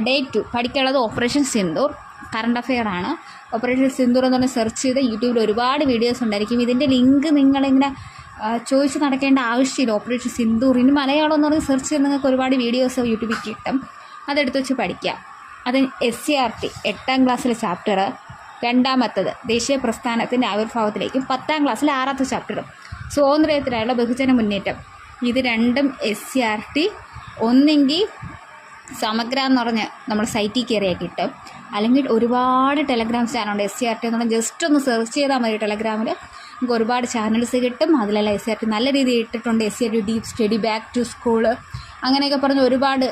Day 2 പഠിക്കാനുള്ളത് operation Sindoor, current affair ആണ്. Operation Sindoor എന്ന് പറഞ്ഞ് സെർച്ച് ചെയ്ത് യൂട്യൂബിൽ ഒരുപാട് വീഡിയോസ് ഉണ്ടായിരിക്കും. ഇതിൻ്റെ ലിങ്ക് നിങ്ങളിങ്ങനെ ചോദിച്ച് നടക്കേണ്ട ആവശ്യമില്ല. ഓപ്പറേഷൻ സിന്ദൂർ ഇനി മലയാളം എന്ന് പറഞ്ഞ് സെർച്ച് ചെയ്ത് നിങ്ങൾക്ക് ഒരുപാട് വീഡിയോസ് യൂട്യൂബിൽ കിട്ടും. അതെടുത്ത് വെച്ച് പഠിക്കുക. അത് SCERT 8ാം ക്ലാസ്സിലെ ചാപ്റ്റർ, രണ്ടാമത്തത് ദേശീയ പ്രസ്ഥാനത്തിൻ്റെ ആവിർഭാവത്തിലേക്കും 10ാം ക്ലാസ്സിലെ 6ാമത്തെ ചാപ്റ്റർ സ്വാതന്ത്ര്യത്തിനായുള്ള ബഹുജന മുന്നേറ്റം. ഇത് രണ്ടും SCERT ഒന്നെങ്കിൽ സമഗ്ര എന്ന് പറഞ്ഞ് നമ്മൾ സൈറ്റിൽ കയറിയാൽ കിട്ടും, അല്ലെങ്കിൽ ഒരുപാട് ടെലഗ്രാം ചാനലുണ്ട്. SCERT എന്ന് പറഞ്ഞാൽ ജസ്റ്റ് ഒന്ന് സെർച്ച് ചെയ്താൽ മതി. ടെലഗ്രാമിൽ നമുക്ക് ഒരുപാട് ചാനൽസ് കിട്ടും. അതിലെല്ലാം SCERT നല്ല രീതിയിൽ ഇട്ടിട്ടുണ്ട്. SCERT deep study, back to school, അങ്ങനെയൊക്കെ പറഞ്ഞ് ഒരുപാട്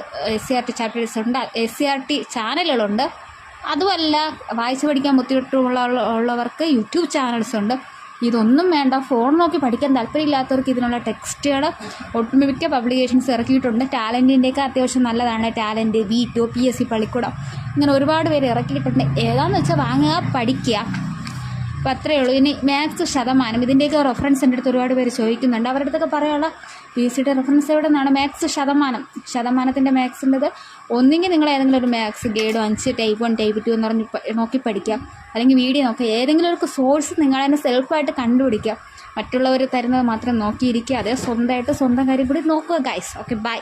SCERT ചാപ്റ്റേഴ്സ് ഉണ്ട്. SCERT ചാനലുകളുണ്ട്. അതുമല്ല, വായിച്ച് പഠിക്കാൻ ബുദ്ധിമുട്ടുള്ളവർക്ക് യൂട്യൂബ് ചാനൽസ് ഉണ്ട്. ഇതൊന്നും വേണ്ട, ഫോൺ നോക്കി പഠിക്കാൻ താല്പര്യമില്ലാത്തവർക്ക് ഇതിനുള്ള ടെക്സ്റ്റുകൾ ഒട്ടുമിക്ക പബ്ലിക്കേഷൻസ് ഇറക്കിയിട്ടുണ്ട്. ടാലൻറ്റിൻ്റെയൊക്കെ അത്യാവശ്യം നല്ലതാണ്. ടാലൻറ്റ്, V2, PSC പള്ളിക്കൂടം, ഇങ്ങനെ ഒരുപാട് പേര് ഇറക്കിയിട്ടുണ്ട്. ഏതാണെന്ന് വെച്ചാൽ വാങ്ങുക, പഠിക്കുക. അപ്പോൾ അത്രയേ ഉള്ളൂ. ഇനി മാത്സ് ശതമാനം, ഇതിൻ്റെയൊക്കെ റെഫറൻസ് എൻ്റെ അടുത്ത് ഒരുപാട് പേര് ചോദിക്കുന്നുണ്ട്. അവരുടെ അടുത്തൊക്കെ പറയാനുള്ള PSCയുടെ റെഫറൻസ് എവിടെ നിന്നാണ്? മാത്സ് ശതമാനത്തിൻ്റെ മാത്സിൻ്റെത് ഒന്നെങ്കിൽ നിങ്ങൾ ഏതെങ്കിലും ഒരു മാത്സ് ഗ്രേഡ് 5 ടൈപ്പ് 1 ടൈപ്പ് 2 എന്ന് പറഞ്ഞ് നോക്കി പഠിക്കുക, അല്ലെങ്കിൽ വീഡിയോ നോക്കുക. ഏതെങ്കിലും ഒരു സോഴ്സ് നിങ്ങൾ തന്നെ സെൽഫായിട്ട് കണ്ടുപിടിക്കുക. മറ്റുള്ളവർ തരുന്നത് മാത്രം നോക്കിയിരിക്കുക. അതേ സ്വന്തമായിട്ട് സ്വന്തം കാര്യം കൂടി നോക്കുക ഗൈസ്. Okay, by.